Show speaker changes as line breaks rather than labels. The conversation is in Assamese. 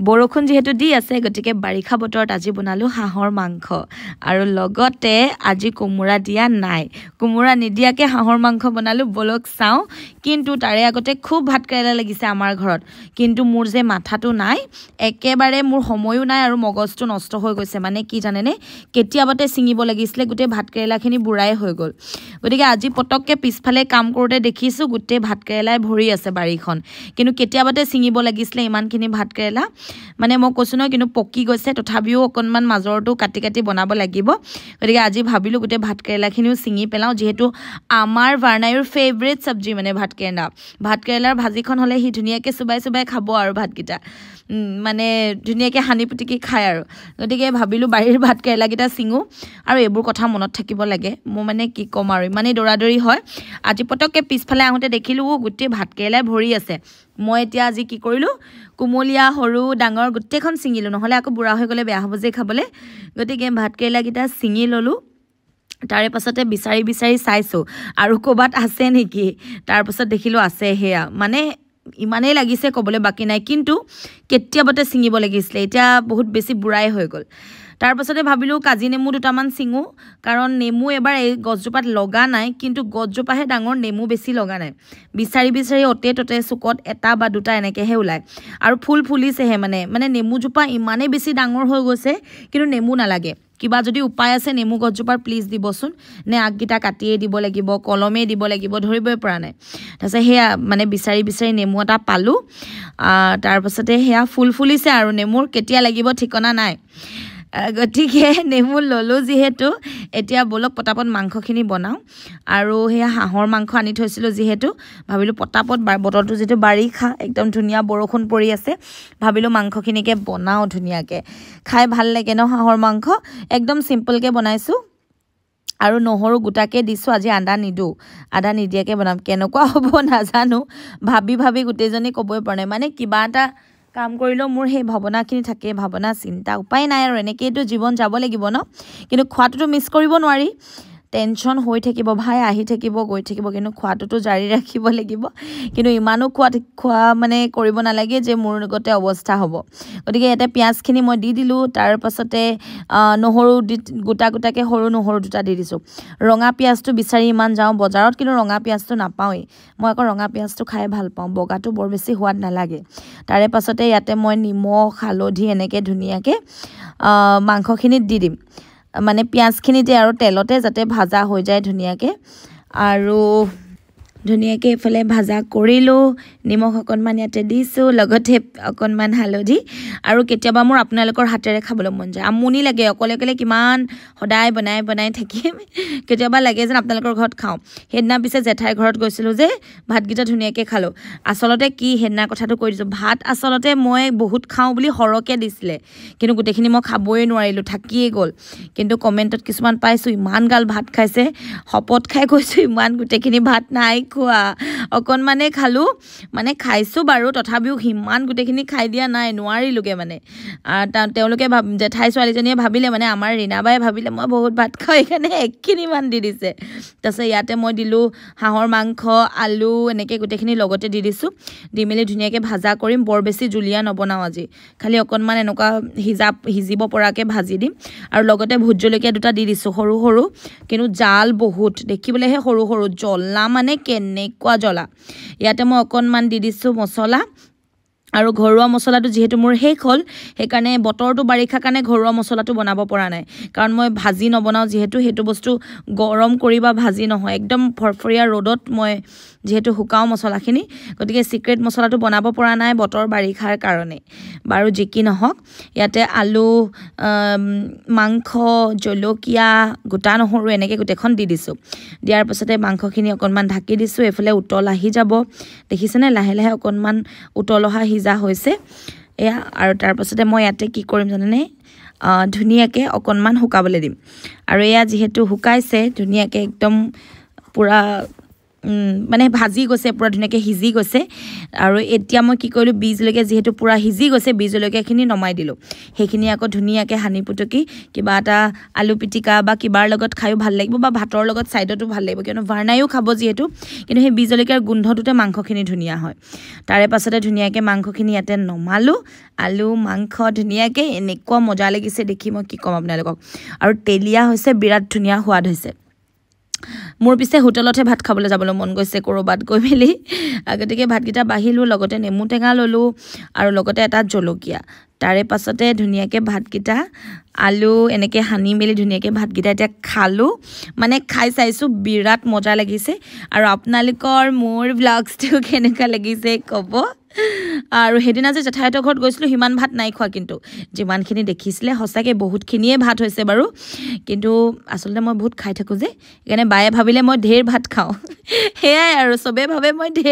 বৰষুণ যেহেতু দি আছে গতিকে বাৰিষা বতৰত আজি বনালো হাঁহৰ মাংস আৰু লগতে আজি কোমোৰা দিয়া নাই কোমোৰা নিদিয়াকে হাঁহৰ মাংস বনালো বলক চাও কিন্তু তাৰে আগতে খুব ভাত কেৰেলা লাগিছে আমাৰ ঘৰত কিন্তু মোৰ যে মাথাটো নাই একেবাৰে মোৰ সময়ও নাই আৰু মগজটো নষ্ট হৈ গৈছে মানে কি জানেনে কেতিয়াবাতে সিঙিব লাগিছিলে গুটে ভাত কেৰেলাখিনি বুঢ়াই হৈ গল গতিকে আজি পটককে পিছফালে কাম কৰোতে দেখিছো গুটে ভাত কেৰেলাই ভৰি আছে বাৰীখন কিন্তু কেতিয়াবাতে সিঙিব লাগিছিলে ইমানখিনি ভাত কেৰেলা মানে মই কৈছো ন কিন্তু পকি গৈছে তথাপিও অকনমান মাজৰটো কাটি কাটি বনাব লাগিব গতিকে আজি ভাবিলো গুটে ভাত কেৰেলাখিনিও সিঙি পেলাও যেহেতু আমাৰ ভাৰনাইৰ ফেভাৰিট সবজি মানে ভাত কেৰেলাৰ ভাজিখন হলে হি ধুনিয়াকে সুবাই সুবাই খাব আৰু ভাতকিটা মানে ধুনিয়াকে হানি পুটিকি খায় আৰু গতিকে ভাবিলো বাহিৰ ভাত কেৰেলা কিটা সিঙু আৰু এবোৰ কথা মনত থাকিব লাগে মই মানে কি কম আৰু মানে দৰাদৰি হয় আজি পটককে পিছফালে আহোতে দেখিলো গুটে ভাত কেৰেলাই ভৰি আছে মই এতিয়া আজি কি কৰিলো কুমলিয়া হৰু ডাঙৰ গুটেখন সিঙিলো নহলে আকৌ বুঢ়া হৈ গলে বেয়া হ'ব যে খাবলে গতিকে ভাত কেৰেলা কিটা সিঙি ললো তাৰে পাছতে বিচাৰি চাইছো আৰু কোবাত আছে নেকি তাৰ পাছত দেখিলো আছে হেয়া মানে ইমানেই লাগিছে কবলে বাকি নাই কিন্তু কেতিয়াবাতে সিঙিব লাগিছিলে এতিয়া বহুত বেছি বুঢ়াই হৈ গল তাৰ পাছতে ভাবিলো কাজি নেমু দুটামান সিঙু কাৰণ নেমু এবাৰ এই গছজোপাত লগা নাই কিন্তু গছজোপাহে ডাঙৰ নেমু বেছি লগা নাই বিচাৰি অতে ততে সুকত এটা বা দুটা এনেকেহে ওলাই আৰু ফুল ফুলিছেহে মানে নেমু জোপা ইমানেই বেছি ডাঙৰ হৈ গৈছে কিন্তু নেমু নালাগে কিবা যদি উপায় আছে নেমু গছজোপাৰ প্লিজ দিবচোন নে আগগিটা কাটিয়ে দিব লাগিব কলমে দিব লাগিব ধৰিবই পৰা নাই তাছে হেয়া মানে বিচাৰি নেমু এটা পালো তাৰ পাছতে হেয়া ফুল ফুলিছে আৰু নেমুৰ কেতিয়া লাগিব ঠিকনা নাই গতিকে নেমু ললো যেহেতু এতিয়া বলক পটাপট মাংসখিনি বনাও আৰু হেয়া হাঁহৰ মাংস আনি থৈছিলো যেহেতু ভাবিলো পটাপট বতৰটো যেটো বাৰিষা একদম ধুনিয়া বৰষুণ পৰি আছে ভাবিলো মাংসখিনিকে বনাও ধুনিয়াকে খাই ভাল লাগে ন হাঁহৰ মাংস একদম সিম্পল কে বনাইছো আৰু নহৰু গুটাকে দিছো আজি আদা নিদিয়াকে বনাম কেনেকুৱা হ'ব নাজানো ভাবি গুটেজনী কবই পৰা নাই মানে কিবা এটা কাম কৰিলো মোৰ হে ভাৱনাখিনি থাকে ভাৱনা চিন্তা উপায় নাই আৰু এনেকেইটো জীৱন যাব লাগিব ন কিন্তু খোৱাটোটো মিছ কৰিব নোৱাৰি টেনশন হৈ থাকিব ভাই আহি থাকিব গৈ থাকিব কিন্তু খোৱাটোটো জাৰি ৰাখিব লাগিব কিন্তু ইমানো খোৱা মানে কৰিব নালাগে যে মোৰ গতে অৱস্থা হ'ব গতিকে এতে পিয়াজখিনি মই দি দিলো তাৰ পাছতে নহৰু গুটাকে সৰু নহৰু দুটা দি দিছো ৰঙা পিয়াজটো বিচাৰি ইমান যাও বজাৰত কিন্তু ৰঙা পিয়াজটো নাপাওই মই আকৌ ৰঙা পিয়াজটো খাই ভাল পাওঁ বগাটো বৰ বেছি সোৱাদ নালাগে তাৰে পাছতে ইয়াতে মই নিমখ হালধি এনেকে ধুনিয়াকে মাংসখিনিত দি দিম মানে পিয়াজখিনিতে আৰু তেলতে যাতে ভাজা হৈ যায় ধুনিয়াকে আৰু ধুনিয়াকে এফালে ভাজা কৰিলো নিমখ অকনমান ইয়াতে দিছো লগতে অকনমান হালধি আৰু কেতিয়াবা মোৰ আপোনালোকৰ হাতেৰে খাবলৈ মন যায় আমনি লাগে অকলে কিমান সদায় বনাই থাকিম কেতিয়াবা লাগে যেন আপোনালোকৰ ঘৰত খাও হেদনা পিছে জেঠাই ঘৰত গৈছিলো যে ভাতগিটা ধুনিয়াকে খালো আসলতে কি হেদনা কথাটো কৈ দিছো ভাত আসলতে মই বহুত খাও বুলি হৰকে দিছিলে কিন্তু গুটেখিনি মই খাবই নোৱাৰিলো থাকিয়ে গল কিন্তু কমেন্টত কিছুমান পাইছো ইমান গাল ভাত খাইছে হপত খাই কৈছো ইমান গুটেখিনি ভাত নাই খোৱা অকনমানে খালো মানে খাইছো বাৰু তথাপিও হিমান গুটেখিনি খাই দিয়া নাই নোৱাৰিলুগে মানে তেওঁলোকে জেঠাই ছোৱালীজনীয়ে ভাবিলে মানে আমাৰ ৰিনাবাই ভাবিলে মই বহুত ভাত খাই এখানে একখিনি মান দি দিছে তাছে ইয়াতে মই দিলো হাঁহৰ মাংস আলু এনেকে গুটেখিনি লগতে দি দিছো দি মেলি ধুনিয়াকে ভাজা কৰিম বৰ বেছি জুলিয়া নবনাও আজি খালি অকনমান এনেকুৱা হিজিব পৰাকে ভাজি দিম আৰু লগতে ভুট জলকীয়া দুটা দি দিছো সৰু কিন্তু জাল বহুত দেখিবলেহে সৰু জ্বলা মানে কেনেকুৱা জ্বলা ইয়াতে মই অকনমান দি দিছো মছলা আৰু ঘৰুৱা মছলাটো যেহেতু মোৰ শেষ হ'ল সেইকাৰণে বতৰটো বাৰিষা কাৰণে ঘৰুৱা মছলাটো বনাব পৰা নাই কাৰণ মই ভাজি নবনাও যেহেতু হেতু বস্তু গৰম কৰিবা ভাজি নহয় একদম ফৰফৰিয়া ৰ'দত মই যেহেতু হুকাও মছলাখিনি গতিকে সিক্ৰেট মছলাটো বনাব পৰা নাই বতৰ বাৰিষাৰ কাৰণে বাৰু জিকি নহক ইয়াতে আলু মাংস জলকীয়া গোটা নহৰু এনেকে গুটেখন দি দিছো দিয়াৰ পাছতে মাংসখিনি অকনমান ঢাকি দিছো এফালে উতল আহি যাব দেখিছেনে লাহে অকনমান উতল অহা যা হৈছে এয়া আৰু তাৰ পাছতে মই ইয়াতে কি কৰিম জানেনে ধুনিয়াকে অকনমান হুকাবলৈ দিম আৰু এয়া যেহেতু হুকাইছে ধুনিয়াকে একদম পুৰা মানে ভাজি গৈছে পুৰা ধুনীয়াকৈ সিজি গৈছে আৰু এতিয়া মই কি কৰিলোঁ বীজ জলকীয়া যিহেতু পুৰা সিজি গৈছে বীজ জলকীয়াখিনি নমাই দিলোঁ সেইখিনি আকৌ ধুনীয়াকৈ সানি পুটুকি কিবা এটা আলু পিটিকা বা কিবাৰ লগত খায়ো ভাল লাগিব বা ভাতৰ লগত ছাইডতো ভাল লাগিব কিয়নো ভাৰ্ণায়ো খাব যিহেতু কিন্তু সেই বীজ জলকীয়াৰ গোন্ধটোতে মাংসখিনি ধুনীয়া হয় তাৰে পাছতে ধুনীয়াকৈ মাংসখিনি ইয়াতে নমালোঁ আলু মাংস ধুনীয়াকৈ এনেকুৱা মজা লাগিছে দেখি মই কি ক'ম আপোনালোকক আৰু তেলীয়া হৈছে বিৰাট ধুনীয়া সোৱাদ হৈছে মোৰ পিছে হোটেলতহে ভাত খাবলৈ যাবলৈ মন গৈছে ক'ৰবাত গৈ মেলি গতিকে ভাতকেইটা বাঢ়িলোঁ লগতে নেমু টেঙা ল'লোঁ আৰু লগতে এটা জলকীয়া তাৰে পাছতে ধুনীয়াকৈ ভাতকেইটা আলু এনেকৈ সানি মেলি ধুনীয়াকৈ ভাতকেইটা এতিয়া খালোঁ মানে খাই চাইছোঁ বিৰাট মজা লাগিছে আৰু আপোনালোকৰ মোৰ ব্লগছটো কেনেকুৱা লাগিছে ক'ব আৰু সেইদিনা যে জেঠাইহঁতৰ ঘৰত গৈছিলোঁ সিমান ভাত নাই খোৱা কিন্তু যিমানখিনি দেখিছিলে সঁচাকৈ বহুতখিনিয়ে ভাত হৈছে বাৰু কিন্তু আচলতে মই বহুত খাই থাকোঁ যে সেইকাৰণে বায়ে ভাবিলে মই ঢেৰ ভাত খাওঁ সেয়াই আৰু চবেই ভাবে মই ঢেৰ